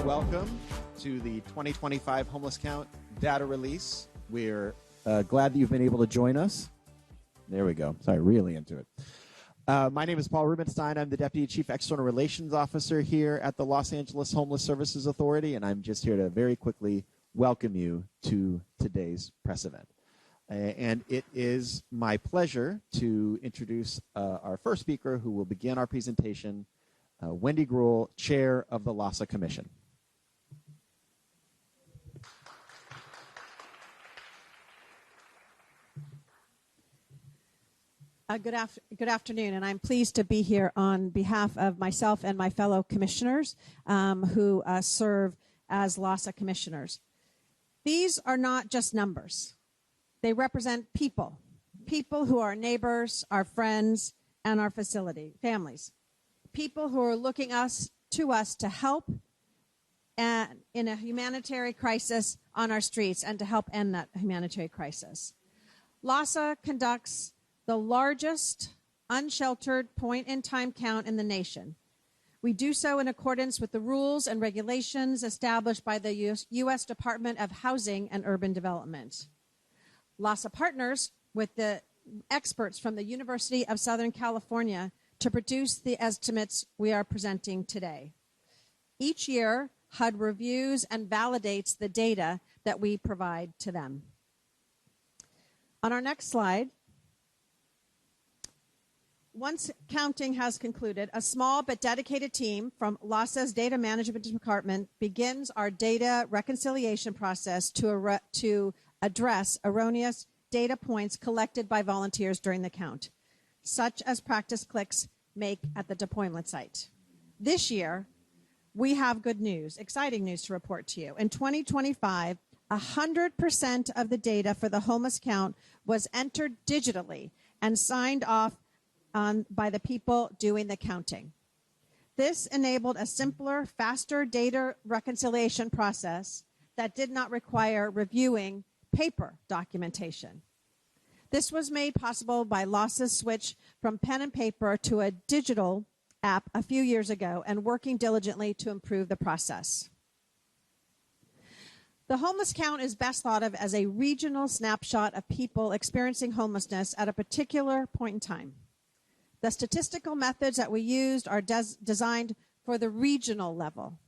welcome to the 2025 Homeless Count data release. We're glad that you've been able to join us. There we go. Sorry, really into it. My name is Paul Rubenstein. I'm the Deputy Chief External Relations Officer here at the Los Angeles Homeless Services Authority, and I'm just here to very quickly welcome you to today's press event. And it is my pleasure to introduce our first speaker who will begin our presentation, Wendy Gruhl, Chair of the LAHSA Commission. Good afternoon, and I'm pleased to be here on behalf of myself and my fellow commissioners who serve as LAHSA commissioners. These are not just numbers. They represent people who are neighbors, our friends, and our families. People who are looking to us to help in a humanitarian crisis on our streets and to help end that humanitarian crisis. LAHSA conducts the largest unsheltered point-in-time count in the nation. We do so in accordance with the rules and regulations established by the U.S. Department of Housing and Urban Development. LAHSA partners with the experts from the University of Southern California to produce the estimates we are presenting today. Each year, HUD reviews and validates the data that we provide to them. On our next slide, once counting has concluded, a small but dedicated team from LAHSA's Data Management Department begins our data reconciliation process to address erroneous data points collected by volunteers during the count, such as practice clicks make at the deployment site. This year, we have good news, exciting news to report to you. In 2025, 100% of the data for the homeless count was entered digitally and signed off by the people doing the counting. This enabled a simpler, faster data reconciliation process that did not require reviewing paper documentation. This was made possible by LAHSA's switch from pen and paper to a digital app a few years ago and working diligently to improve the process. The homeless count is best thought of as a regional snapshot of people experiencing homelessness at a particular point in time. The statistical methods that we used are designed for the regional level.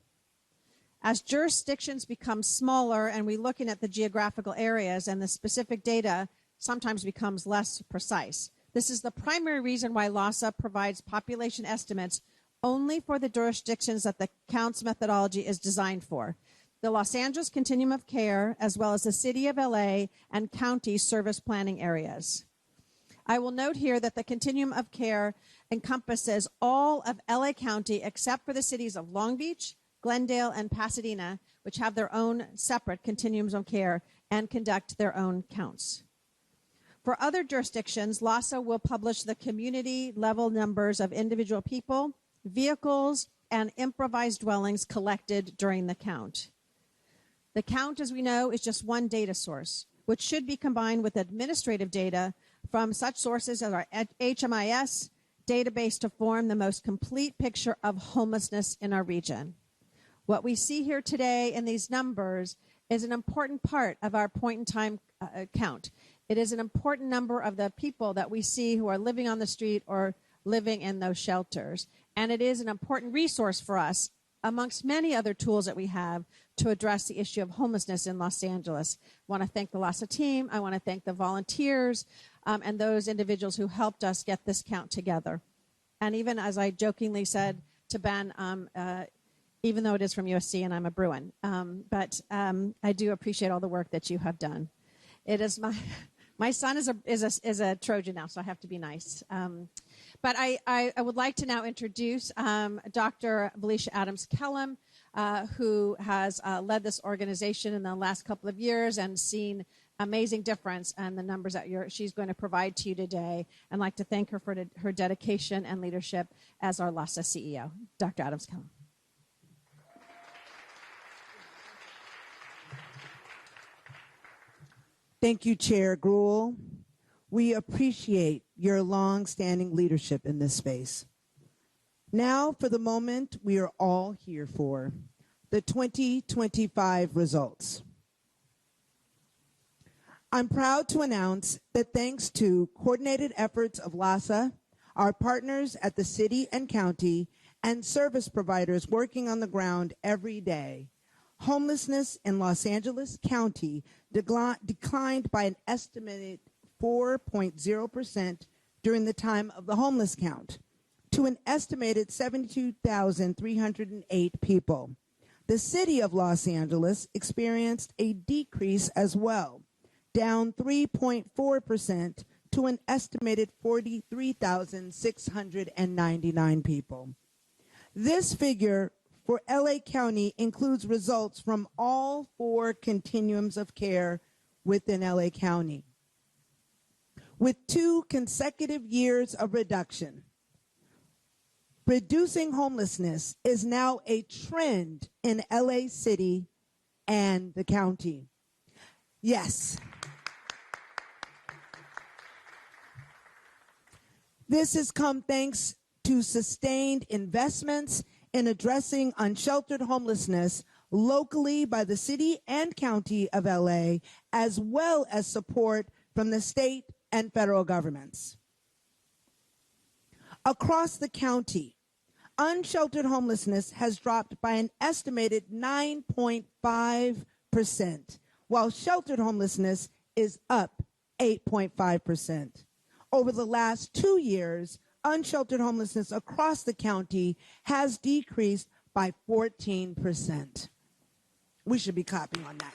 As jurisdictions become smaller and we're looking at the geographical areas and the specific data sometimes becomes less precise. This is the primary reason why LAHSA provides population estimates only for the jurisdictions that the counts methodology is designed for. The Los Angeles Continuum of Care, as well as the City of LA and county service planning areas. I will note here that the Continuum of Care encompasses all of LA County except for the cities of Long Beach, Glendale, and Pasadena, which have their own separate continuums of care and conduct their own counts. For other jurisdictions, LAHSA will publish the community level numbers of individual people, vehicles, and improvised dwellings collected during the count. The count, as we know, is just one data source, which should be combined with administrative data from such sources as our HMIS database to form the most complete picture of homelessness in our region. What we see here today in these numbers is an important part of our point-in-time count. It is an important number of the people that we see who are living on the street or living in those shelters. And it is an important resource for us, amongst many other tools that we have, to address the issue of homelessness in Los Angeles. I want to thank the LAHSA team. I want to thank the volunteers and those individuals who helped us get this count together. And even as I jokingly said to Ben, even though it is from USC and I'm a Bruin, but I do appreciate all the work that you have done. It is my son is a Trojan now, so I have to be nice. But I would like to now introduce Dr. Felicia Adams-Kellum, who has led this organization in the last couple of years and seen amazing difference in the numbers that she's going to provide to you today. I'd like to thank her for her dedication and leadership as our LAHSA CEO. Dr. Adams-Kellum. Thank you, Chair Gruhl. We appreciate your long-standing leadership in this space. Now for the moment we are all here for, the 2025 results. I'm proud to announce that thanks to coordinated efforts of LAHSA, our partners at the city and county, and service providers working on the ground every day, homelessness in Los Angeles County declined by an estimated 4.0% during the time of the homeless count to an estimated 72,308 people. The city of Los Angeles experienced a decrease as well, down 3.4% to an estimated 43,699 people. This figure for LA County includes results from all 4 continuums of care within LA County. With 2 consecutive years of reduction, reducing homelessness is now a trend in LA City and the county. Yes. This has come thanks to sustained investments in addressing unsheltered homelessness locally by the city and county of LA, as well as support from the state and federal governments. Across the county, unsheltered homelessness has dropped by an estimated 9.5%, while sheltered homelessness is up 8.5%. Over the last 2 years, unsheltered homelessness across the county has decreased by 14%. We should be clapping on that.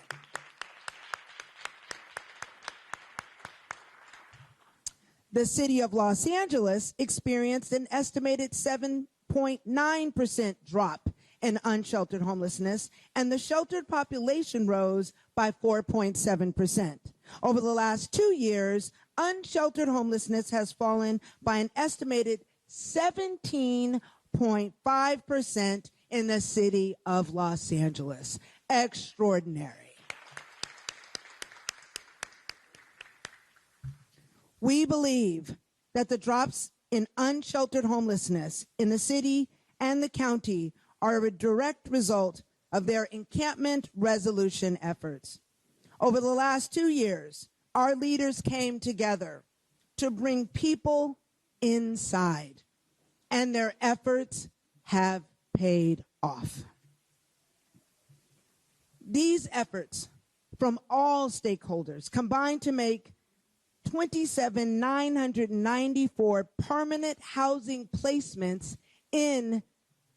The city of Los Angeles experienced an estimated 7.9% drop in unsheltered homelessness, and the sheltered population rose by 4.7%. Over the last 2 years, unsheltered homelessness has fallen by an estimated 17.5% in the city of Los Angeles. Extraordinary. We believe that the drops in unsheltered homelessness in the city and the county are a direct result of their encampment resolution efforts. Over the last 2 years, our leaders came together to bring people inside, and their efforts have paid off. These efforts from all stakeholders combined to make 27,994 permanent housing placements in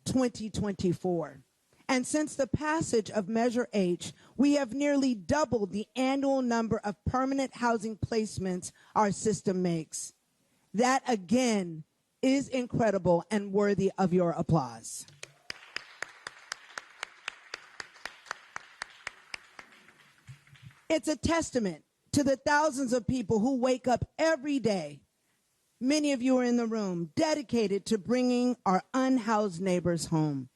2024. And since the passage of Measure H, we have nearly doubled the annual number of permanent housing placements our system makes. That, again, is incredible and worthy of your applause. It's a testament to the thousands of people who wake up every day, many of you are in the room, dedicated to bringing our unhoused neighbors home.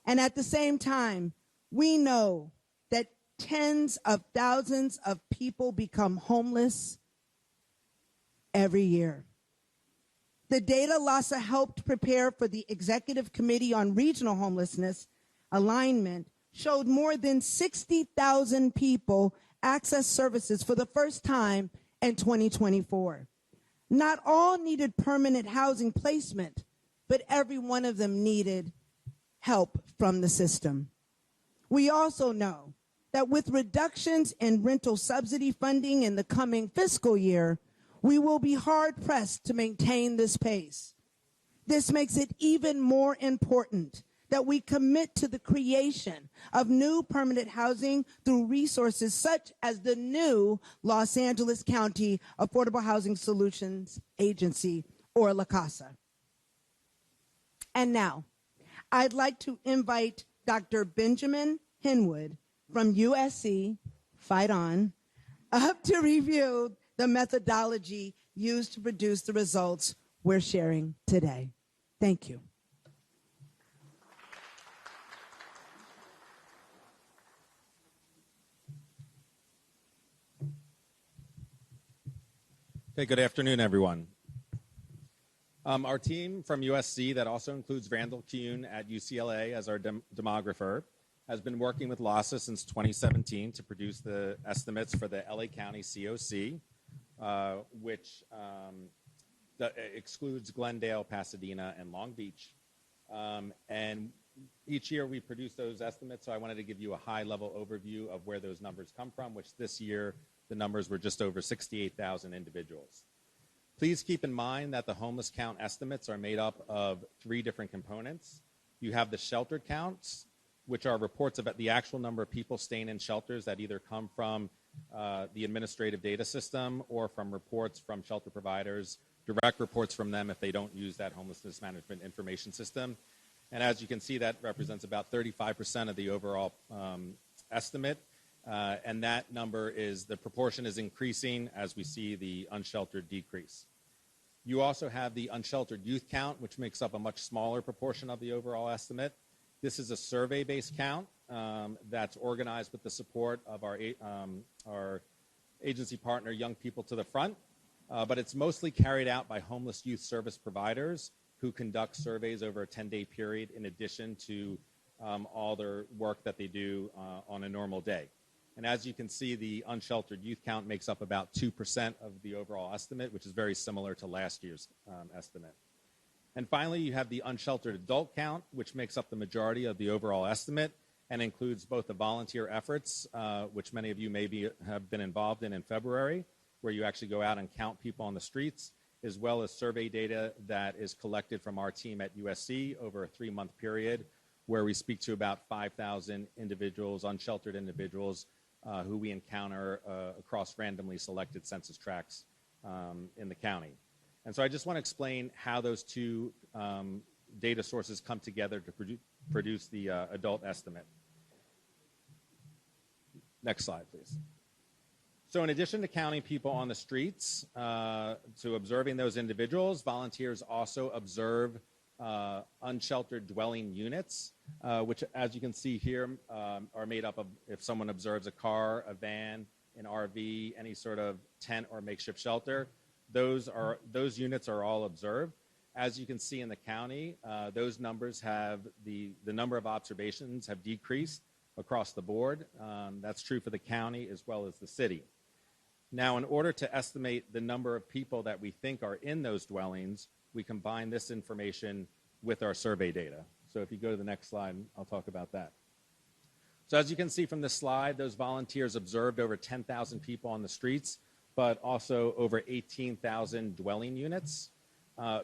And at the same time, we know that tens of thousands of people become homeless every year. The data LAHSA helped prepare for the Executive Committee on Regional Homelessness Alignment showed more than 60,000 people access services for the first time in 2024. Not all needed permanent housing placement, but every one of them needed help from the system. We also know that with reductions in rental subsidy funding in the coming fiscal year, we will be hard-pressed to maintain this pace. This makes it even more important that we commit to the creation of new permanent housing through resources such as the new Los Angeles County Affordable Housing Solutions Agency, or LAHSA. And now, I'd like to invite Dr. Benjamin Hinwood from USC, fight on, up to review the methodology used to produce the results we're sharing today. Thank you. Okay, good afternoon, everyone. Our team from USC, that also includes Randall Kuhn at UCLA as our demographer, has been working with LAHSA since 2017 to produce the estimates for the LA County COC, which excludes Glendale, Pasadena, and Long Beach. And each year we produce those estimates, so I wanted to give you a high-level overview of where those numbers come from, which this year the numbers were just over 68,000 individuals. Please keep in mind that the homeless count estimates are made up of 3 different components. You have the sheltered counts, which are reports about the actual number of people staying in shelters that either come from the administrative data system or from reports from shelter providers, direct reports from them if they don't use that homelessness management information system. And as you can see, that represents about 35% of the overall estimate. And that number the proportion is increasing as we see the unsheltered decrease. You also have the unsheltered youth count, which makes up a much smaller proportion of the overall estimate. This is a survey-based count that's organized with the support of our agency partner, Young People to the Front, but it's mostly carried out by homeless youth service providers who conduct surveys over a 10-day period in addition to all their work that they do on a normal day. And as you can see, the unsheltered youth count makes up about 2% of the overall estimate, which is very similar to last year's estimate. And finally, you have the unsheltered adult count, which makes up the majority of the overall estimate and includes both the volunteer efforts, which many of you have been involved in February, where you actually go out and count people on the streets, as well as survey data that is collected from our team at USC over a 3-month period, where we speak to about 5,000 individuals, unsheltered individuals, who we encounter across randomly selected census tracts in the county. And so I just want to explain how those 2 data sources come together to produce the adult estimate. Next slide, please. So in addition to counting people on the streets, to observing those individuals, volunteers also observe unsheltered dwelling units, which, as you can see here, are made up of if someone observes a car, a van, an RV, any sort of tent or makeshift shelter. Those units are all observed. As you can see in the county, those numbers the number of observations have decreased across the board. That's true for the county as well as the city. Now, in order to estimate the number of people that we think are in those dwellings, we combine this information with our survey data. So if you go to the next slide, I'll talk about that. So as you can see from this slide, those volunteers observed over 10,000 people on the streets, but also over 18,000 dwelling units.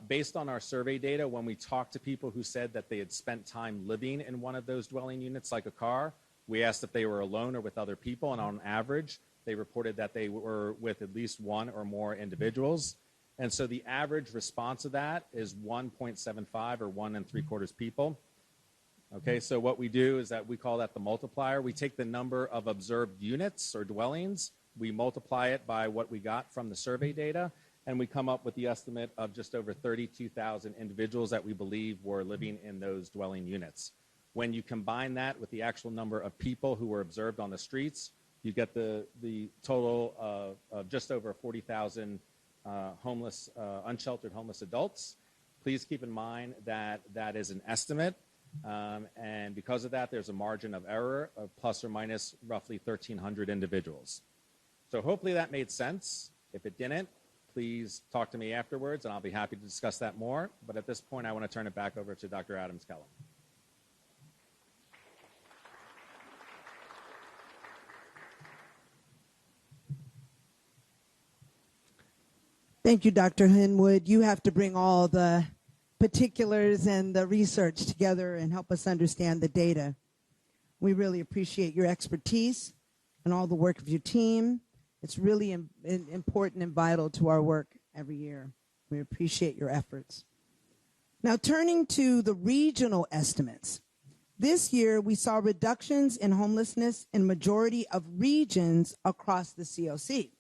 Based on our survey data, when we talked to people who said that they had spent time living in one of those dwelling units like a car, we asked if they were alone or with other people, and on average, they reported that they were with at least 1 or more individuals. And so the average response to that is 1.75 or 1 3/4 people. Okay, so what we do is that we call that the multiplier. We take the number of observed units or dwellings, we multiply it by what we got from the survey data, and we come up with the estimate of just over 32,000 individuals that we believe were living in those dwelling units. When you combine that with the actual number of people who were observed on the streets, you get the total of just over 40,000 unsheltered homeless adults. Please keep in mind that that is an estimate, and because of that, there's a margin of error of plus or minus roughly 1,300 individuals. So hopefully that made sense. If it didn't, please talk to me afterwards, and I'll be happy to discuss that more. But at this point, I want to turn it back over to Dr. Adams-Kellum. Thank you, Dr. Hinwood. You have to bring all the particulars and the research together and help us understand the data. We really appreciate your expertise and all the work of your team. It's really important and vital to our work every year. We appreciate your efforts. Now, turning to the regional estimates. This year, we saw reductions in homelessness in majority of regions across the COC.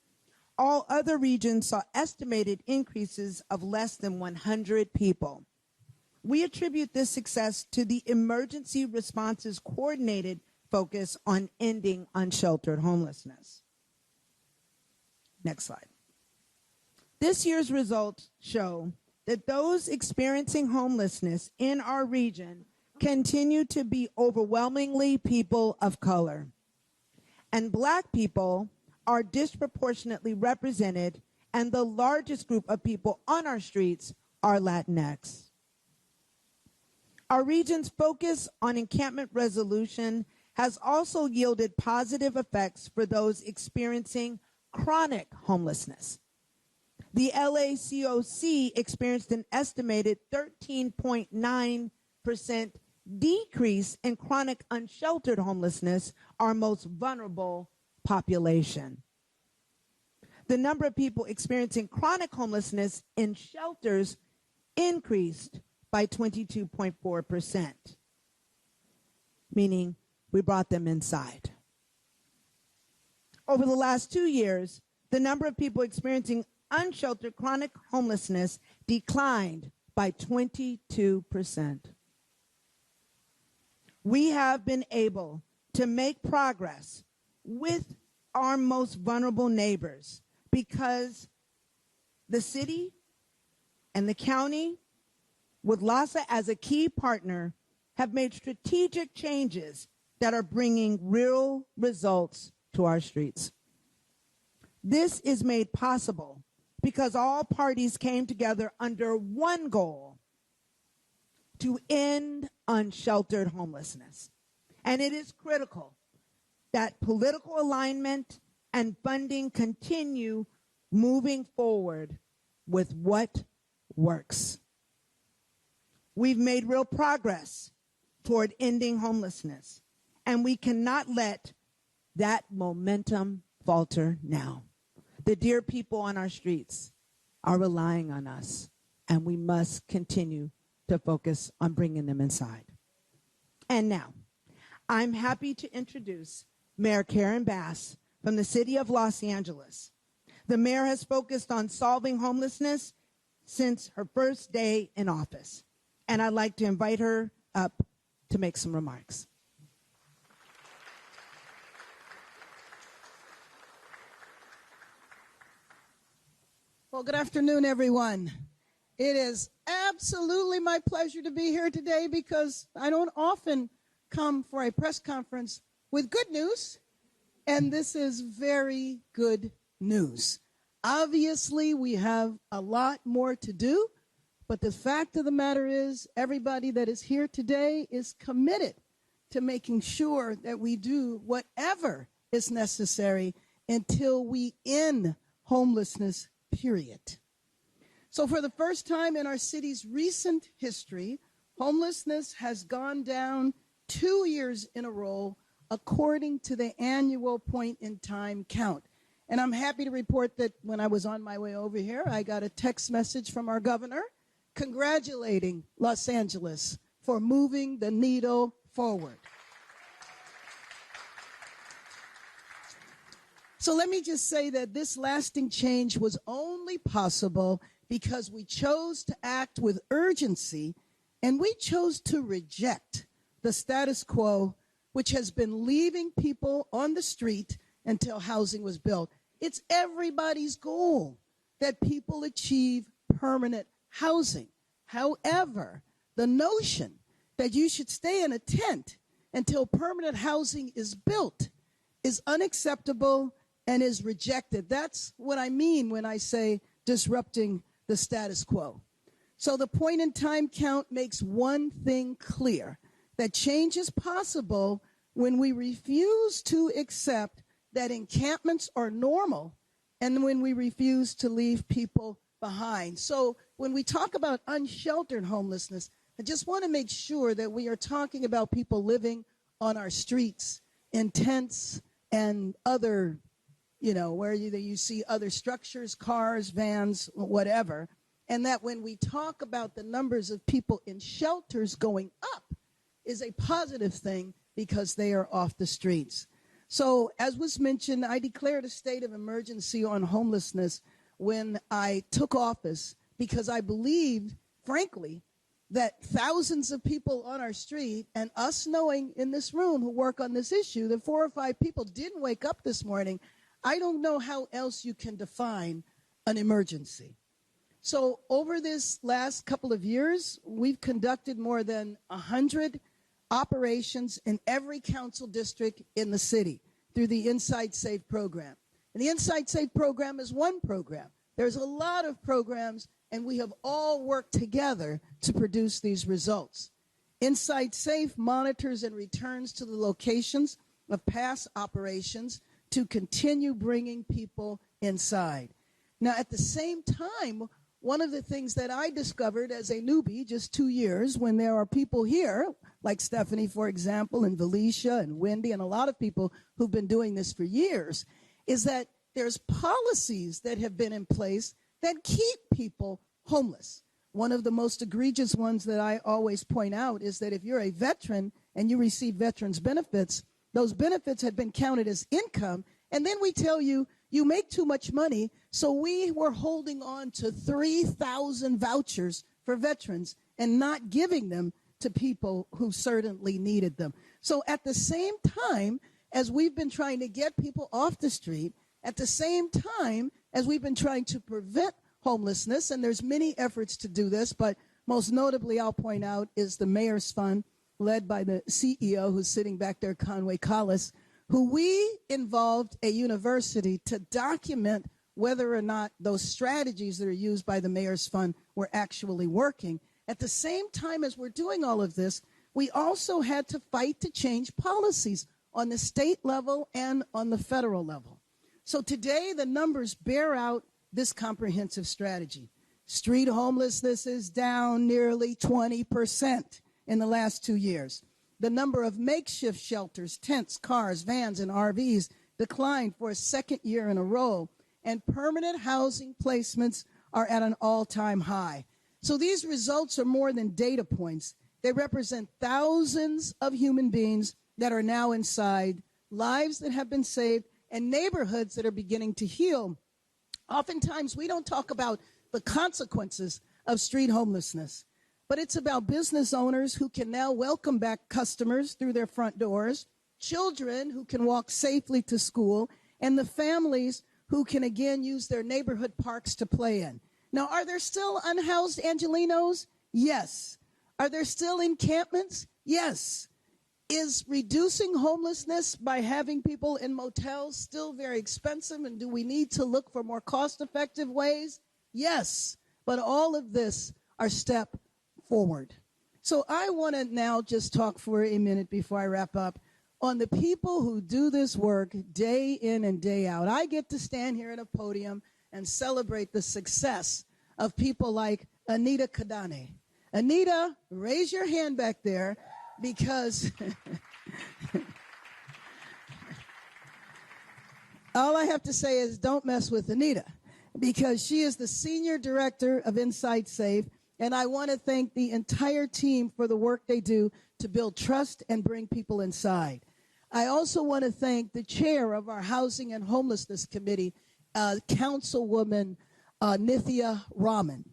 All other regions saw estimated increases of less than 100 people. We attribute this success to the emergency responses coordinated focus on ending unsheltered homelessness. Next slide. This year's results show that those experiencing homelessness in our region continue to be overwhelmingly people of color. And Black people are disproportionately represented, and the largest group of people on our streets are Latinx. Our region's focus on encampment resolution has also yielded positive effects for those experiencing chronic homelessness. The LACOC experienced an estimated 13.9% decrease in chronic unsheltered homelessness, our most vulnerable population. The number of people experiencing chronic homelessness in shelters increased by 22.4%, meaning we brought them inside. Over the last 2 years, the number of people experiencing unsheltered chronic homelessness declined by 22%. We have been able to make progress with our most vulnerable neighbors because the city and the county, with LAHSA as a key partner, have made strategic changes that are bringing real results to our streets. This is made possible because all parties came together under one goal: to end unsheltered homelessness. And it is critical that political alignment and funding continue moving forward with what works. We've made real progress toward ending homelessness, and we cannot let that momentum falter now. The dear people on our streets are relying on us, and we must continue to focus on bringing them inside. And now, I'm happy to introduce Mayor Karen Bass from the city of Los Angeles. The mayor has focused on solving homelessness since her first day in office, and I'd like to invite her up to make some remarks. Well, good afternoon, everyone. It is absolutely my pleasure to be here today because I don't often come for a press conference with good news, and this is very good news. Obviously, we have a lot more to do, but the fact of the matter is everybody that is here today is committed to making sure that we do whatever is necessary until we end homelessness, period. So for the first time in our city's recent history, homelessness has gone down 2 years in a row according to the annual point-in-time count. And I'm happy to report that when I was on my way over here, I got a text message from our governor congratulating Los Angeles for moving the needle forward. So let me just say that this lasting change was only possible because we chose to act with urgency, and we chose to reject the status quo, which has been leaving people on the street until housing was built. It's everybody's goal that people achieve permanent housing. However, the notion that you should stay in a tent until permanent housing is built is unacceptable and is rejected. That's what I mean when I say disrupting the status quo. So the point-in-time count makes one thing clear, that change is possible when we refuse to accept that encampments are normal and when we refuse to leave people behind. So when we talk about unsheltered homelessness, I just want to make sure that we are talking about people living on our streets in tents and other, where you see other structures, cars, vans, whatever, and that when we talk about the numbers of people in shelters going up is a positive thing because they are off the streets. So as was mentioned, I declared a state of emergency on homelessness when I took office because I believed, frankly, that thousands of people on our street and us knowing in this room who work on this issue that 4 or 5 people didn't wake up this morning. I don't know how else you can define an emergency. So over this last couple of years, we've conducted more than 100 operations in every council district in the city through the Inside Safe program. And the Inside Safe program is one program. There's a lot of programs, and we have all worked together to produce these results. Inside Safe monitors and returns to the locations of past operations to continue bringing people inside. Now, at the same time, one of the things that I discovered as a newbie, just 2 years, when there are people here, like Stephanie, for example, and Felicia and Wendy, and a lot of people who've been doing this for years, is that there's policies that have been in place that keep people homeless. One of the most egregious ones that I always point out is that if you're a veteran and you receive veterans benefits, those benefits had been counted as income, and then we tell you, you make too much money, so we were holding on to 3,000 vouchers for veterans and not giving them to people who certainly needed them. So at the same time as we've been trying to get people off the street, at the same time as we've been trying to prevent homelessness, and there's many efforts to do this, but most notably I'll point out is the Mayor's Fund, led by the CEO who's sitting back there, Conway Collis, who we involved a university to document whether or not those strategies that are used by the Mayor's Fund were actually working. At the same time as we're doing all of this, we also had to fight to change policies on the state level and on the federal level. So today, the numbers bear out this comprehensive strategy. Street homelessness is down nearly 20% in the last 2 years. The number of makeshift shelters, tents, cars, vans, and RVs declined for a second year in a row, and permanent housing placements are at an all-time high. So these results are more than data points. They represent thousands of human beings that are now inside, lives that have been saved, and neighborhoods that are beginning to heal. Oftentimes, we don't talk about the consequences of street homelessness, but it's about business owners who can now welcome back customers through their front doors, children who can walk safely to school, and the families who can again use their neighborhood parks to play in. Now, are there still unhoused Angelenos? Yes. Are there still encampments? Yes. Is reducing homelessness by having people in motels still very expensive, and do we need to look for more cost-effective ways? Yes. But all of this are step forward. So I want to now just talk for a minute before I wrap up on the people who do this work day in and day out. I get to stand here at a podium and celebrate the success of people like Anita Kadane. Anita, raise your hand back there, because all I have to say is don't mess with Anita, because she is the Senior Director of Inside Safe, and I want to thank the entire team for the work they do to build trust and bring people inside. I also want to thank the chair of our Housing and Homelessness Committee, Councilwoman Nithya Raman.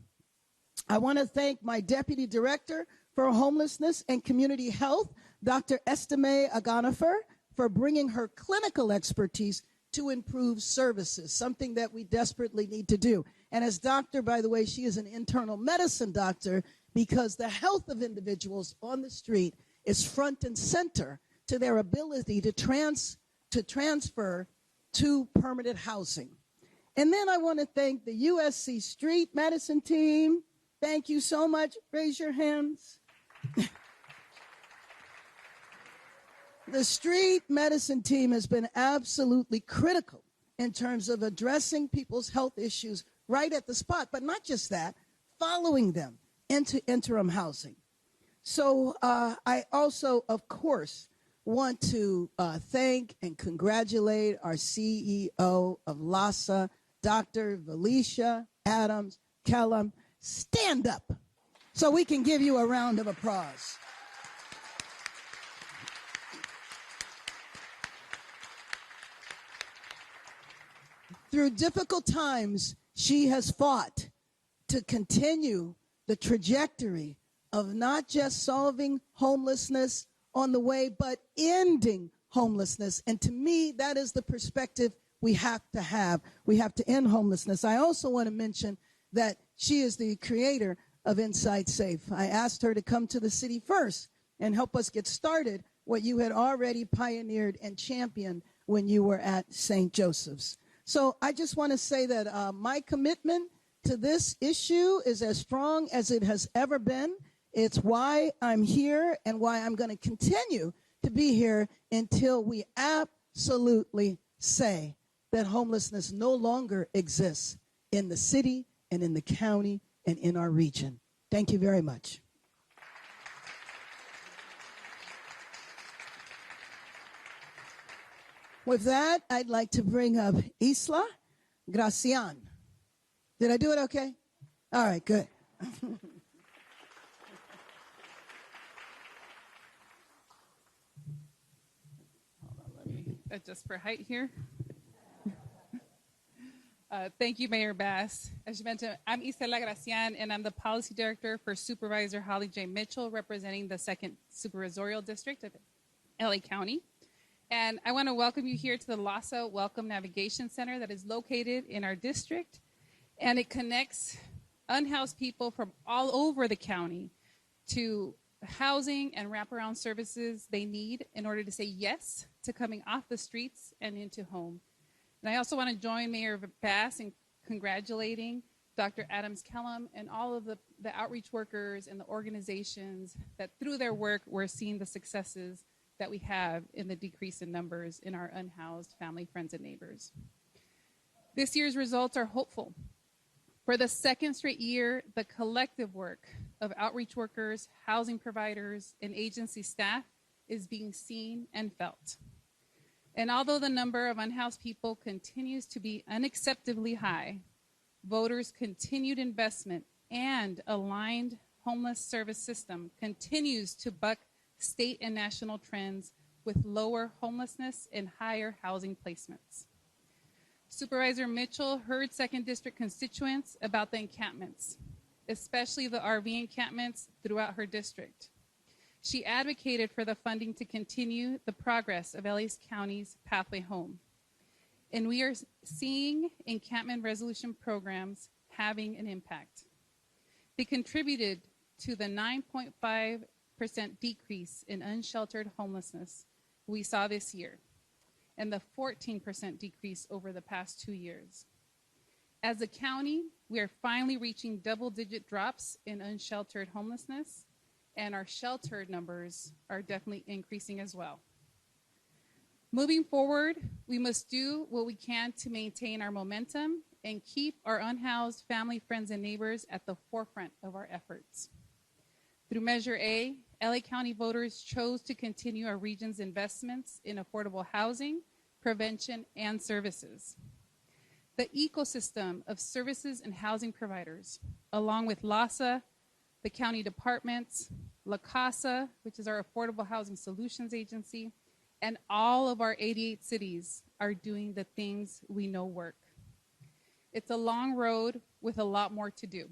I want to thank my Deputy Director for Homelessness and Community Health, Dr. Estime Aganafer, for bringing her clinical expertise to improve services, something that we desperately need to do. And as doctor, by the way, she is an internal medicine doctor, because the health of individuals on the street is front and center to their ability to transfer to permanent housing. And then I want to thank the USC Street Medicine team. Thank you so much. Raise your hands. The street medicine team has been absolutely critical in terms of addressing people's health issues right at the spot, but not just that, following them into interim housing. So I also, of course, want to thank and congratulate our CEO of LAHSA, Dr. Felicia Adams Kellum. Stand up so we can give you a round of applause. Through difficult times, she has fought to continue the trajectory of not just solving homelessness on the way, but ending homelessness. And to me, that is the perspective we have to have. We have to end homelessness. I also want to mention that she is the creator of Inside Safe. I asked her to come to the city first and help us get started what you had already pioneered and championed when you were at St. Joseph's. So I just want to say that my commitment to this issue is as strong as it has ever been. It's why I'm here and why I'm going to continue to be here until we absolutely say that homelessness no longer exists in the city and in the county and in our region. Thank you very much. With that, I'd like to bring up Isla Gracian. Did I do it okay? All right, good. Let me adjust for height here. Thank you, Mayor Bass. As you mentioned, I'm Isela Gracian, and I'm the Policy Director for Supervisor Holly J. Mitchell, representing the 2nd Supervisorial District of LA County. And I want to welcome you here to the LAHSA Welcome Navigation Center that is located in our district. And it connects unhoused people from all over the county to housing and wraparound services they need in order to say yes to coming off the streets and into home. And I also want to join Mayor Bass in congratulating Dr. Adams-Kellum and all of the outreach workers and the organizations that through their work we're seeing the successes that we have in the decrease in numbers in our unhoused family, friends, and neighbors. This year's results are hopeful. For the 2nd straight year, the collective work of outreach workers, housing providers, and agency staff is being seen and felt. And although the number of unhoused people continues to be unacceptably high, voters' continued investment and aligned homeless service system continues to buck state and national trends with lower homelessness and higher housing placements. Supervisor Mitchell heard 2nd District constituents about the encampments, especially the RV encampments throughout her district. She advocated for the funding to continue the progress of LA County's Pathway Home. And we are seeing encampment resolution programs having an impact. They contributed to the 9.5% decrease in unsheltered homelessness we saw this year, and the 14% decrease over the past 2 years. As a county, we are finally reaching double-digit drops in unsheltered homelessness, and our sheltered numbers are definitely increasing as well. Moving forward, we must do what we can to maintain our momentum and keep our unhoused family, friends, and neighbors at the forefront of our efforts. Through Measure A, LA County voters chose to continue our region's investments in affordable housing, prevention, and services. The ecosystem of services and housing providers, along with LAHSA, the county departments, LAHSA, which is our Affordable Housing Solutions Agency, and all of our 88 cities are doing the things we know work. It's a long road with a lot more to do.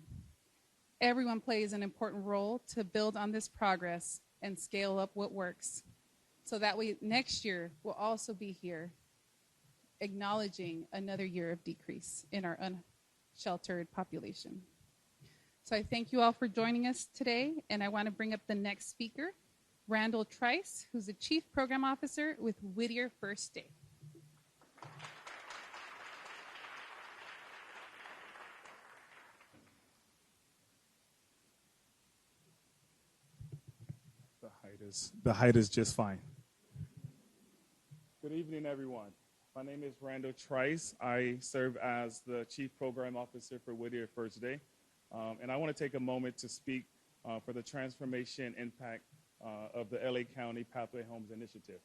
Everyone plays an important role to build on this progress and scale up what works. So that way next year we'll also be here acknowledging another year of decrease in our unsheltered population. So I thank you all for joining us today, and I want to bring up the next speaker, Randall Trice, who's the Chief Program Officer with Whittier First Day. The height is just fine. Good evening, everyone. My name is Randall Trice. I serve as the Chief Program Officer for Whittier First Day. And I want to take a moment to speak for the transformation impact of the LA County Pathway Homes Initiative.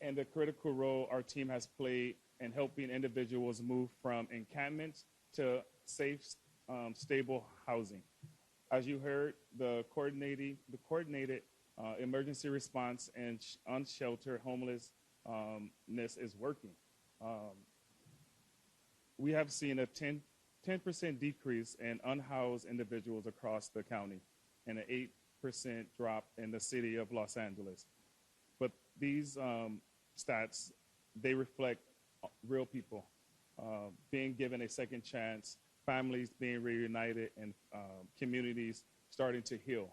And the critical role our team has played in helping individuals move from encampments to safe, stable housing. As you heard, the coordinated emergency response and unsheltered homelessness is working. We have seen a 10% decrease in unhoused individuals across the county and an 8% drop in the city of Los Angeles. But these stats, they reflect real people being given a second chance, families being reunited, and communities starting to heal.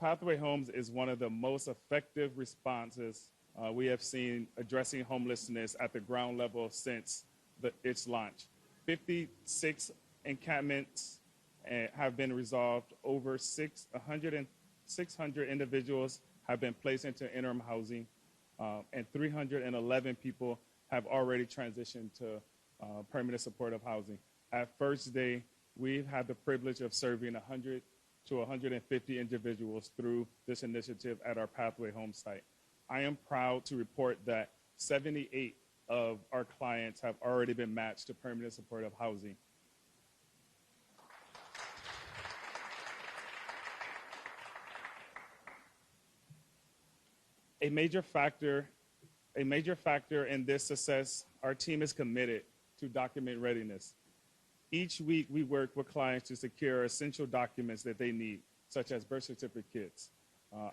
Pathway Homes is one of the most effective responses we have seen addressing homelessness at the ground level since its launch. 56 encampments have been resolved. Over 600 individuals have been placed into interim housing, and 311 people have already transitioned to permanent supportive housing. At First Day, we've had the privilege of serving 100 to 150 individuals through this initiative at our Pathway Home site. I am proud to report that 78 of our clients have already been matched to permanent supportive housing. A major factor in this success, our team is committed to document readiness. Each week, we work with clients to secure essential documents that they need, such as birth certificates,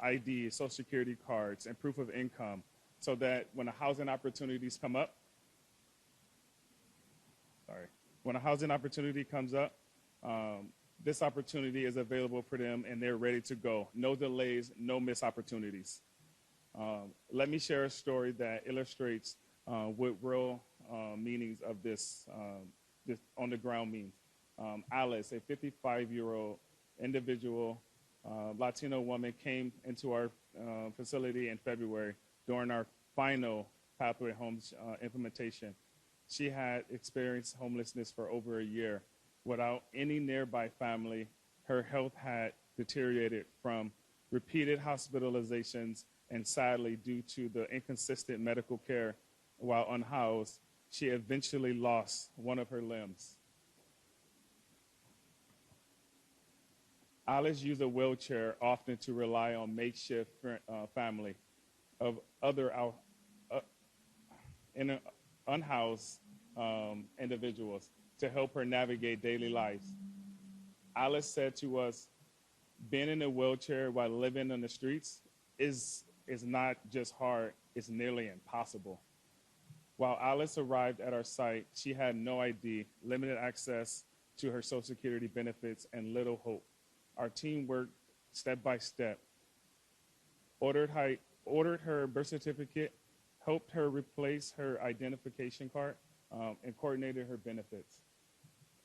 ID, social security cards, and proof of income, so that when the housing opportunities come up, this opportunity is available for them and they're ready to go. No delays, no missed opportunities. Let me share a story that illustrates what real meanings of this on the ground means. Alice, a 55-year-old individual, Latino woman, came into our facility in February during our final Pathway Homes implementation. She had experienced homelessness for over a year. Without any nearby family, her health had deteriorated from repeated hospitalizations, and sadly, due to the inconsistent medical care while unhoused, she eventually lost one of her limbs. Alice used a wheelchair often to rely on makeshift family of other unhoused individuals to help her navigate daily life. Alice said to us, being in a wheelchair while living on the streets is not just hard, it's nearly impossible. While Alice arrived at our site, she had no ID, limited access to her Social Security benefits, and little hope. Our team worked step by step, ordered her birth certificate, helped her replace her identification card, and coordinated her benefits.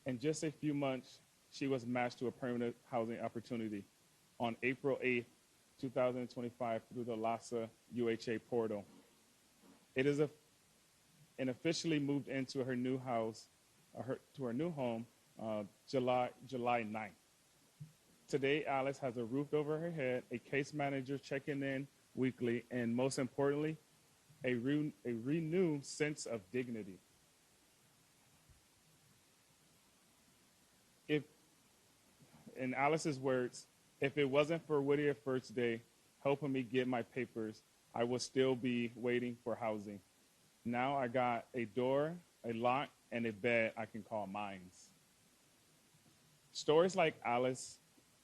In just a few months, she was matched to a permanent housing opportunity on April 8th, 2025 through the LAHSA UHA portal. And officially moved into her new house, to her new home, July 9th. Today, Alice has a roof over her head, a case manager checking in weekly, and most importantly, a renewed sense of dignity. In Alice's words, if it wasn't for Whittier First Day helping me get my papers, I would still be waiting for housing. Now I got a door, a lock, and a bed I can call mine. Stories like Alice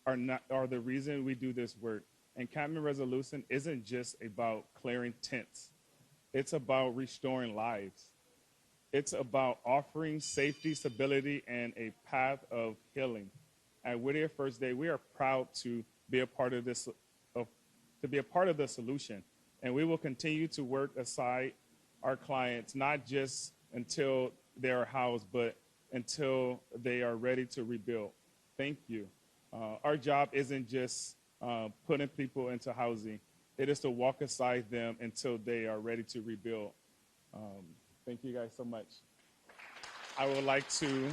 are the reason we do this work. Encampment resolution isn't just about clearing tents. It's about restoring lives. It's about offering safety, stability, and a path of healing. At Whittier First Day, we are proud to be a part of this, to be a part of the solution, and we will continue to work aside our clients, not just until they are housed, but until they are ready to rebuild. Thank you. Our job isn't just putting people into housing. It is to walk aside them until they are ready to rebuild. Thank you guys so much. I would like to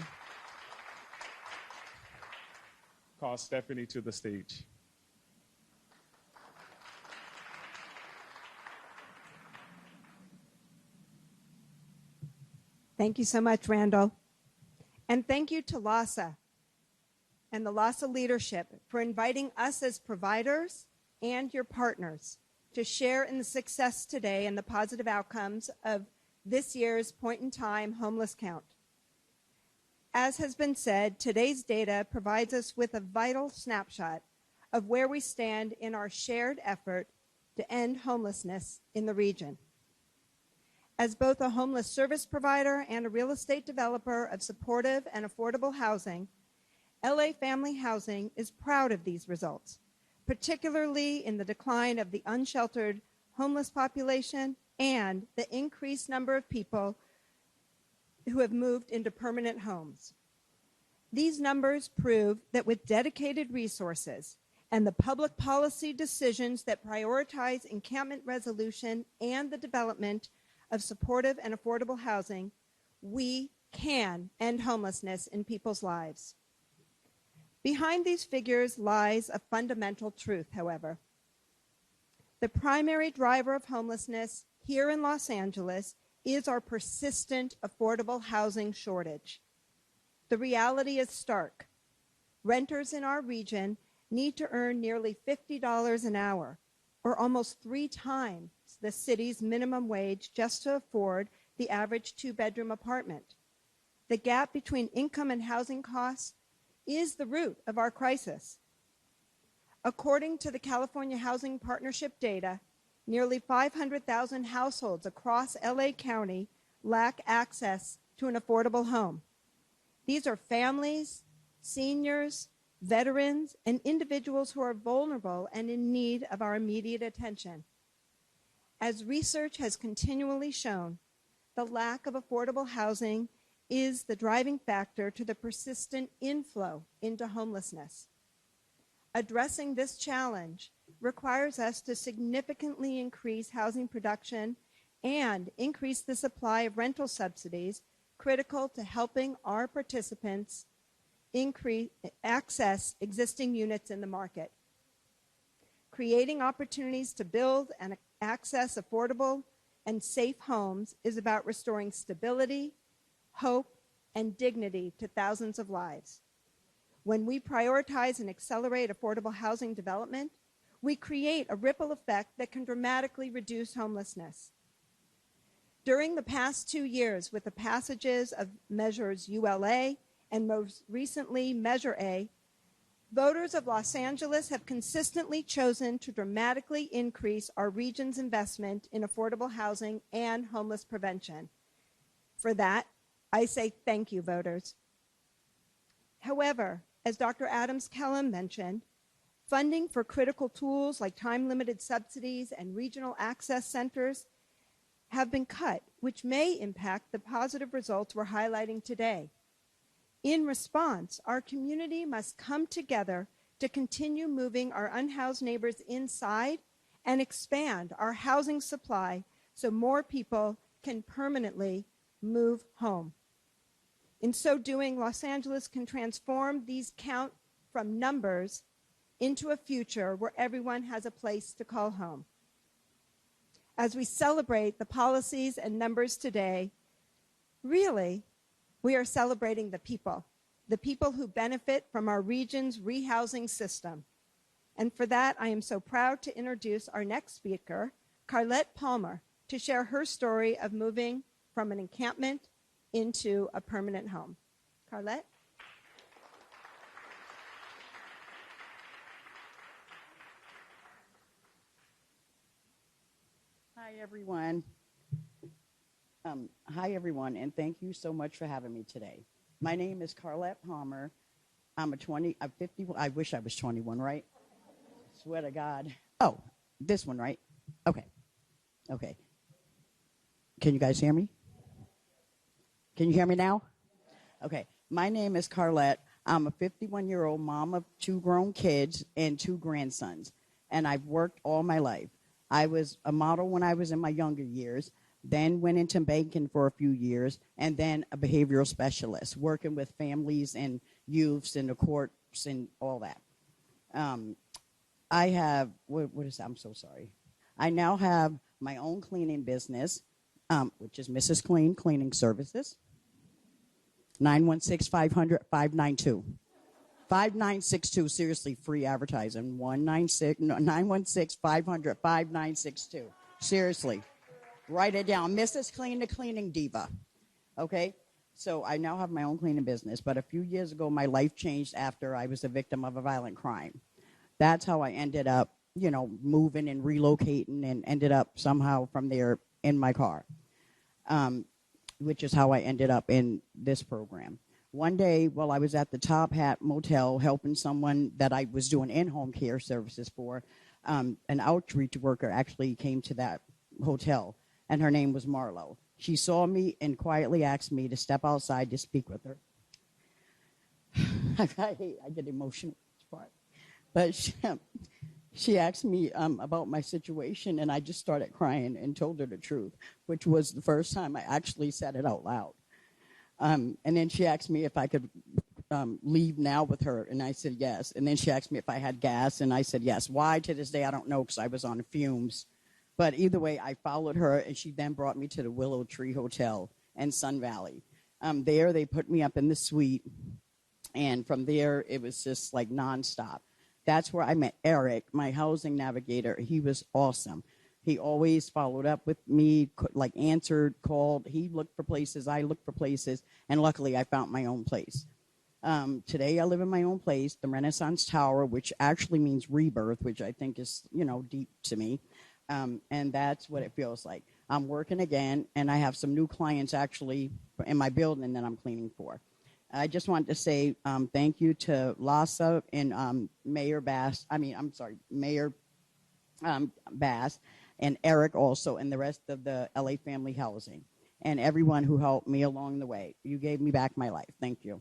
call Stephanie to the stage. Thank you so much, Randall. And thank you to LAHSA and the LAHSA leadership for inviting us as providers and your partners to share in the success today and the positive outcomes of this year's point-in-time homeless count. As has been said, today's data provides us with a vital snapshot of where we stand in our shared effort to end homelessness in the region. As both a homeless service provider and a real estate developer of supportive and affordable housing, LA Family Housing is proud of these results, particularly in the decline of the unsheltered homeless population and the increased number of people who have moved into permanent homes. These numbers prove that with dedicated resources and the public policy decisions that prioritize encampment resolution and the development of supportive and affordable housing, we can end homelessness in people's lives. Behind these figures lies a fundamental truth, however. The primary driver of homelessness here in Los Angeles is our persistent affordable housing shortage. The reality is stark. Renters in our region need to earn nearly $50 an hour, or almost 3 times the city's minimum wage, just to afford the average 2-bedroom apartment. The gap between income and housing costs is the root of our crisis. According to the California Housing Partnership data, nearly 500,000 households across LA County lack access to an affordable home. These are families, seniors, veterans, and individuals who are vulnerable and in need of our immediate attention. As research has continually shown, the lack of affordable housing is the driving factor to the persistent inflow into homelessness. Addressing this challenge requires us to significantly increase housing production and increase the supply of rental subsidies critical to helping our participants access existing units in the market. Creating opportunities to build and access affordable and safe homes is about restoring stability, hope, and dignity to thousands of lives. When we prioritize and accelerate affordable housing development, we create a ripple effect that can dramatically reduce homelessness. During the past 2 years, with the passages of measures ULA and most recently Measure A, voters of Los Angeles have consistently chosen to dramatically increase our region's investment in affordable housing and homeless prevention. For that, I say thank you, voters. However, as Dr. Adams-Kellum mentioned, funding for critical tools like time-limited subsidies and regional access centers have been cut, which may impact the positive results we're highlighting today. In response, our community must come together to continue moving our unhoused neighbors inside and expand our housing supply so more people can permanently move home. In so doing, Los Angeles can transform these count from numbers into a future where everyone has a place to call home. As we celebrate the policies and numbers today, really, we are celebrating the people who benefit from our region's rehousing system. And for that, I am so proud to introduce our next speaker, Carlette Palmer, to share her story of moving from an encampment into a permanent home. Carlette? Hi, everyone. And thank you so much for having me today. My name is Carlette Palmer. I'm 50. I wish I was 21, right? Swear to God. Oh, this one, right? Okay. Can you guys hear me? Can you hear me now? Okay. My name is Carlette. I'm a 51-year-old mom of 2 grown kids and 2 grandsons, and I've worked all my life. I was a model when I was in my younger years, then went into banking for a few years, and then a behavioral specialist, working with families and youths in the courts and all that. I have, what is that? I'm so sorry. I now have my own cleaning business, which is Mrs. Clean Cleaning Services. 916-500-592. 5962, seriously, free advertising. 916-500-5962. Seriously. Write it down. Mrs. Clean, the cleaning diva. Okay? So I now have my own cleaning business, but a few years ago, my life changed after I was a victim of a violent crime. That's how I ended up, moving and relocating, and ended up somehow from there in my car, which is how I ended up in this program. One day while I was at the Top Hat Motel helping someone that I was doing in-home care services for, an outreach worker actually came to that hotel, and her name was Marlo. She saw me and quietly asked me to step outside to speak with her. I get emotional at this part. But she asked me about my situation, and I just started crying and told her the truth, which was the first time I actually said it out loud. And then she asked me if I could leave now with her, and I said yes. And then she asked me if I had gas, and I said yes. Why, to this day, I don't know, because I was on fumes. But either way, I followed her, and she then brought me to the Willow Tree Hotel in Sun Valley. There, they put me up in the suite, and from there, it was just like nonstop. That's where I met Eric, my housing navigator. He was awesome. He always followed up with me, like answered, called. He looked for places, I looked for places, and luckily I found my own place. Today I live in my own place, the Renaissance Tower, which actually means rebirth, which I think is, deep to me. And that's what it feels like. I'm working again, and I have some new clients actually in my building that I'm cleaning for. I just wanted to say thank you to LAHSA and Mayor Bass and Eric also, and the rest of the LA Family Housing, and everyone who helped me along the way. You gave me back my life. Thank you.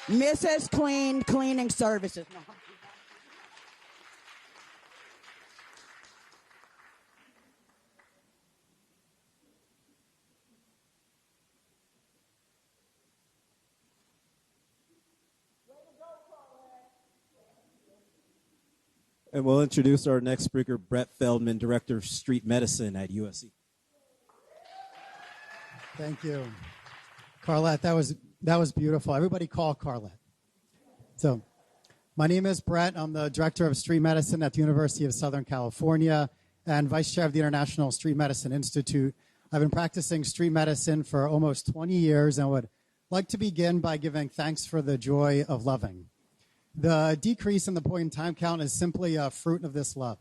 Mrs. Clean Cleaning Services. No. And we'll introduce our next speaker, Brett Feldman, Director of Street Medicine at USC. Thank you. Carlette, that was beautiful. Everybody call Carlette. So, my name is Brett. I'm the Director of Street Medicine at the University of Southern California and Vice Chair of the International Street Medicine Institute. I've been practicing street medicine for almost 20 years and would like to begin by giving thanks for the joy of loving. The decrease in the point in time count is simply a fruit of this love.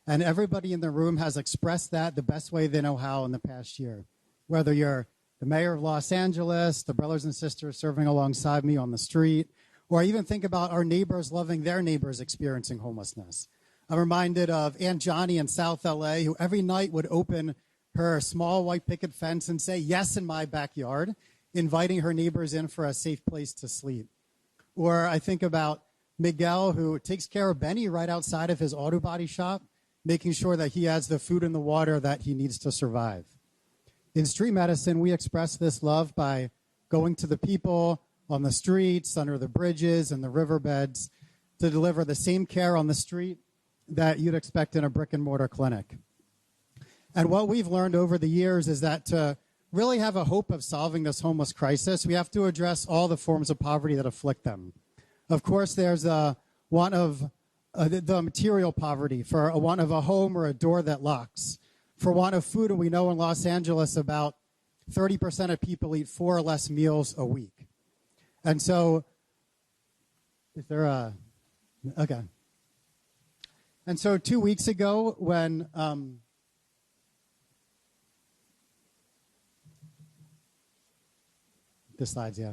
And everybody in the room has expressed that the best way they know how in the past year. Whether you're the mayor of Los Angeles, the brothers and sisters serving alongside me on the street, or even think about our neighbors loving their neighbors experiencing homelessness. I'm reminded of Aunt Johnny in South LA, who every night would open her small white picket fence and say, "Yes, in my backyard," inviting her neighbors in for a safe place to sleep. Or I think about Miguel, who takes care of Benny right outside of his auto body shop, making sure that he has the food and the water that he needs to survive. In street medicine, we express this love by going to the people on the streets, under the bridges, and the riverbeds to deliver the same care on the street that you'd expect in a brick and mortar clinic. And what we've learned over the years is that to really have a hope of solving this homeless crisis, we have to address all the forms of poverty that afflict them. Of course, there's one of the material poverty, for a want of a home or a door that locks. For want of food, and we know in Los Angeles about 30% of people eat 4 or less meals a week. And so, is there a, okay. And so 2 weeks ago when, the slides, yeah.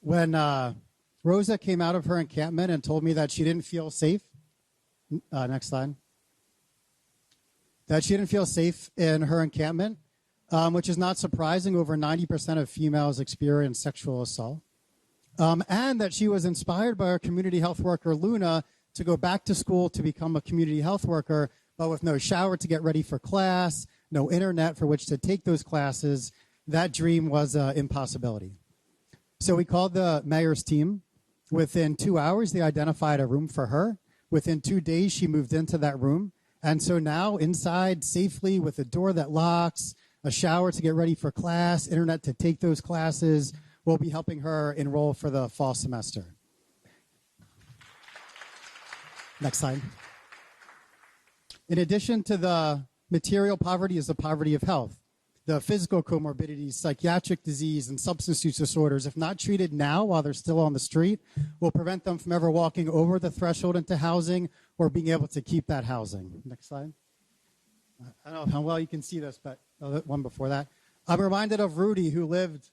When Rosa came out of her encampment and told me that she didn't feel safe, next slide, that she didn't feel safe in her encampment, which is not surprising. Over 90% of females experience sexual assault. And that she was inspired by our community health worker, Luna, to go back to school to become a community health worker, but with no shower to get ready for class, no internet for which to take those classes. That dream was an impossibility. So we called the mayor's team. Within 2 hours, they identified a room for her. Within 2 days, she moved into that room. And so now, inside safely with a door that locks, a shower to get ready for class, internet to take those classes, we'll be helping her enroll for the fall semester. Next slide. In addition to the material poverty is the poverty of health. The physical comorbidities, psychiatric disease, and substance use disorders, if not treated now while they're still on the street, will prevent them from ever walking over the threshold into housing or being able to keep that housing. Next slide. I don't know how well you can see this, but one before that. I'm reminded of Rudy, who lived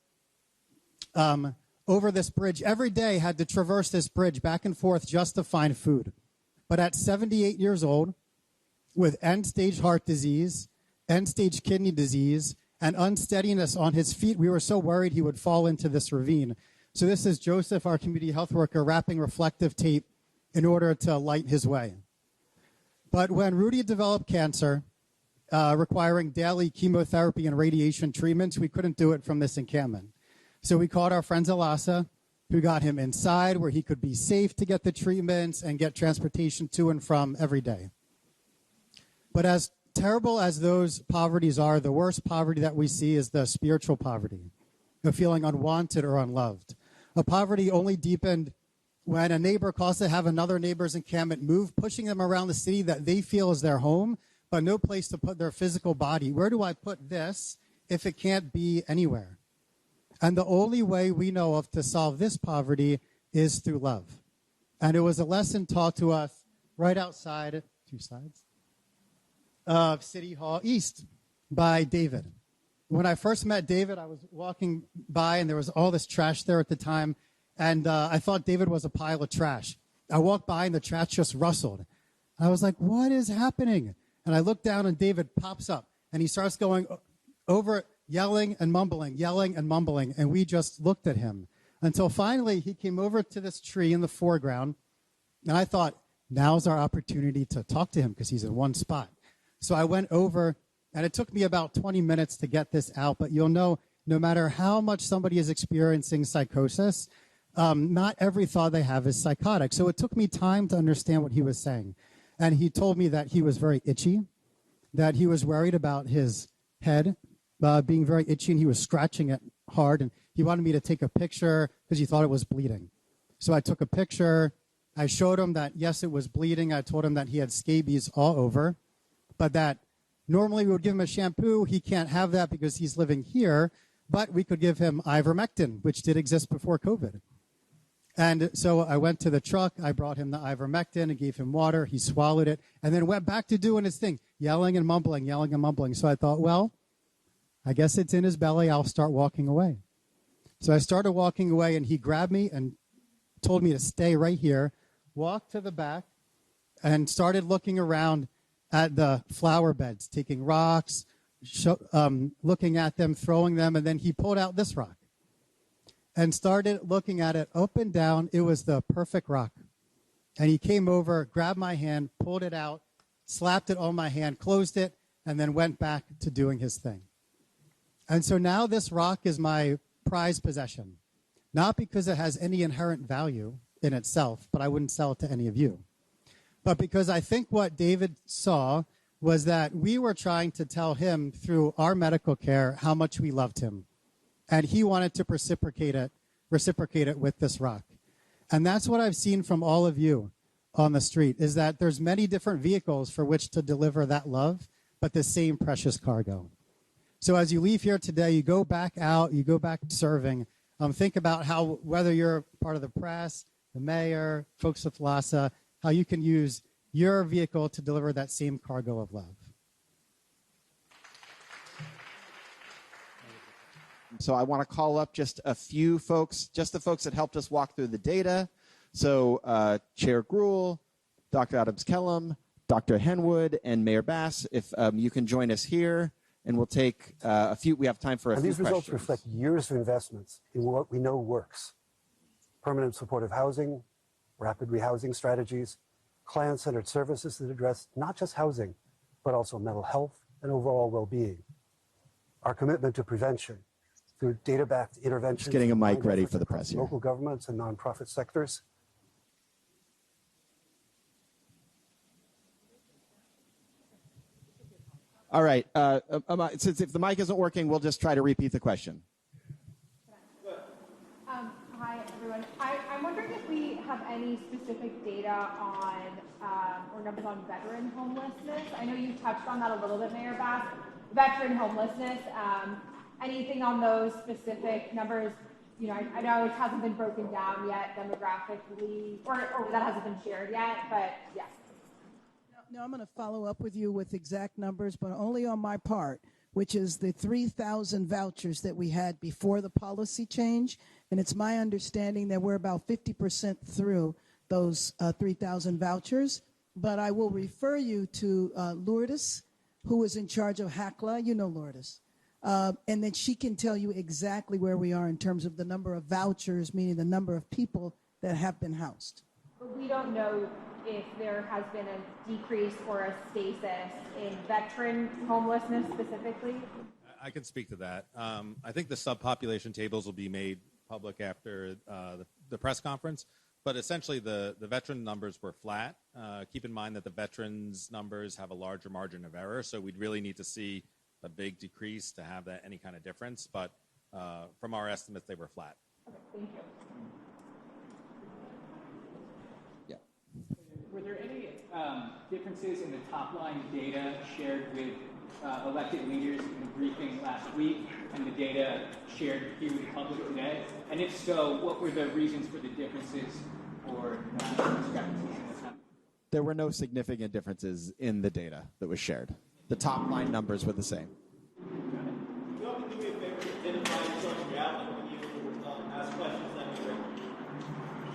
over this bridge. Every day had to traverse this bridge back and forth just to find food. But at 78 years old, with end-stage heart disease, end-stage kidney disease, and unsteadiness on his feet, we were so worried he would fall into this ravine. So this is Joseph, our community health worker, wrapping reflective tape in order to light his way. But when Rudy developed cancer, requiring daily chemotherapy and radiation treatments, we couldn't do it from this encampment. So we called our friends at LAHSA, who got him inside where he could be safe to get the treatments and get transportation to and from every day. But as terrible as those poverties are, the worst poverty that we see is the spiritual poverty, of feeling unwanted or unloved. A poverty only deepened when a neighbor calls to have another neighbor's encampment move, pushing them around the city that they feel is their home, but no place to put their physical body. Where do I put this if it can't be anywhere? And the only way we know of to solve this poverty is through love. And it was a lesson taught to us right outside, 2 slides, of City Hall East by David. When I first met David, I was walking by and there was all this trash there at the time, and I thought David was a pile of trash. I walked by and the trash just rustled. I was like, what is happening? And I looked down and David pops up and he starts going over, yelling and mumbling, and we just looked at him until finally he came over to this tree in the foreground, and I thought, now's our opportunity to talk to him because he's in one spot. So I went over, and it took me about 20 minutes to get this out, but you'll know no matter how much somebody is experiencing psychosis, not every thought they have is psychotic. So it took me time to understand what he was saying. And he told me that he was very itchy, that he was worried about his head being very itchy, and he was scratching it hard, and he wanted me to take a picture because he thought it was bleeding. So I took a picture. I showed him that, yes, it was bleeding. I told him that he had scabies all over, but that normally we would give him a shampoo. He can't have that because he's living here, but we could give him ivermectin, which did exist before COVID. And so I went to the truck. I brought him the ivermectin and gave him water. He swallowed it and then went back to doing his thing, yelling and mumbling. So I thought, well, I guess it's in his belly. I'll start walking away. So I started walking away, and he grabbed me and told me to stay right here, walked to the back, and started looking around at the flower beds, taking rocks, looking at them, throwing them, and then he pulled out this rock and started looking at it up and down. It was the perfect rock. And he came over, grabbed my hand, pulled it out, slapped it on my hand, closed it, and then went back to doing his thing. And so now this rock is my prized possession, not because it has any inherent value in itself, but I wouldn't sell it to any of you, but because I think what David saw was that we were trying to tell him through our medical care how much we loved him, and he wanted to reciprocate it with this rock. And that's what I've seen from all of you on the street, is that there's many different vehicles for which to deliver that love, but the same precious cargo. So as you leave here today, you go back out, you go back serving. Think about how, whether you're part of the press, the mayor, folks with LAHSA, how you can use your vehicle to deliver that same cargo of love. So I want to call up just a few folks, just the folks that helped us walk through the data. So Chair Gruhl, Dr. Adams-Kellum, Dr. Henwood, and Mayor Bass, if you can join us here. And we'll take a few. We have time for a few questions. These results reflect years of investments in what we know works: permanent supportive housing, rapid rehousing strategies, client-centered services that address not just housing, but also mental health and overall well-being. Our commitment to prevention through data-backed interventions. Just getting a mic ready for the press here. Local governments and nonprofit sectors. All right. Since if the mic isn't working, we'll just try to repeat the question. Hi, everyone. I'm wondering if we have any specific data on or numbers on veteran homelessness. I know you touched on that a little bit, Mayor Bass. Veteran homelessness. Anything on those specific numbers? You know, I know it hasn't been broken down yet demographically, or that hasn't been shared yet, but yeah. No, I'm going to follow up with you with exact numbers, but only on my part. which is the 3,000 vouchers that we had before the policy change. And it's my understanding that we're about 50% through those 3,000 vouchers. But I will refer you to Lourdes, who is in charge of HACLA. You know Lourdes. And then she can tell you exactly where we are in terms of the number of vouchers, meaning the number of people that have been housed. But we don't know if there has been a decrease or a stasis in veteran homelessness specifically. I can speak to that. I think the subpopulation tables will be made public after the press conference. But essentially, the veteran numbers were flat. Keep in mind that the veterans numbers have a larger margin of error, so we'd really need to see a big decrease to have that any kind of difference. But from our estimates, they were flat. Okay, thank you. Yeah. Were there any differences in the top line data shared with elected leaders in the briefing last week and the data shared here with the public today? And if so, what were the reasons for the differences or discrepancies in what's happening? There were no significant differences in the data that was shared. The top line numbers were the same. Can you all do me a favor to identify yourself and your outlet when you ask questions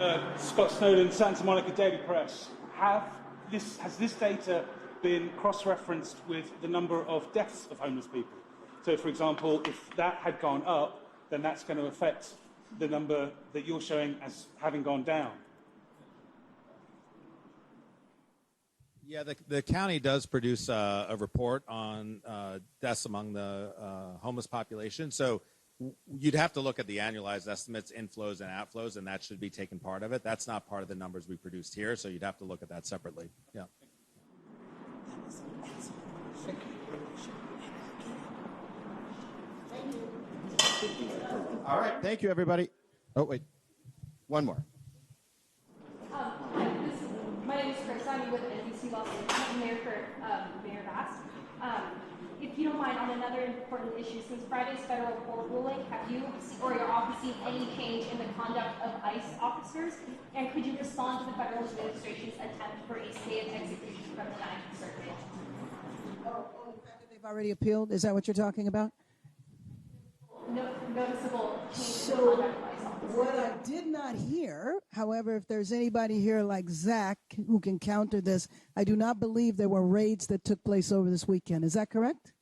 that you Scott Snowden, Santa Monica Daily Press. Has this data been cross-referenced with the number of deaths of homeless people? So, for example, if that had gone up, then that's going to affect the number that you're showing as having gone down. Yeah, the county does produce a report on deaths among the homeless population. So you'd have to look at the annualized estimates, inflows and outflows, and that should be taken part of it. That's not part of the numbers we produced here, so you'd have to look at that separately. Yeah. All right. Thank you, everybody. Oh, wait. One more. My name is Chris. I'm with NBC Los Angeles. I'm here for Mayor Bass. If you don't mind, on another important issue, since Friday's federal court ruling, have you or your office seen any change in the conduct of ICE officers? And could you respond to the federal administration's attempt for a stay of execution from the 9th Circuit? The fact that they've already appealed, is that what you're talking about? Noticeable change in the So conduct of ICE officers. what I did not hear, however, if there's anybody here like Zach who can counter this, I do not believe there were raids that took place over this weekend. Is that correct?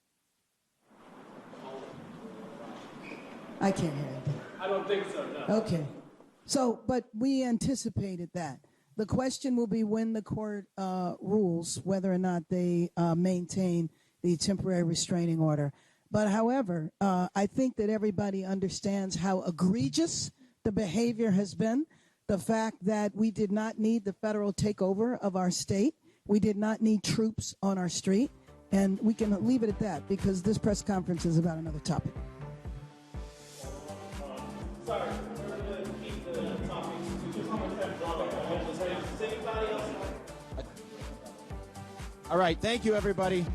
I can't hear anything. I don't think so, no. Okay. So, but we anticipated that. The question will be when the court rules whether or not they maintain the temporary restraining order. But however, I think that everybody understands how egregious the behavior has been. The fact that we did not need the federal takeover of our state. We did not need troops on our street. And we can leave it at that because this press conference is about another topic. Sorry, we're going to keep the topics to just how much time does anybody else? All right. Thank you, everybody.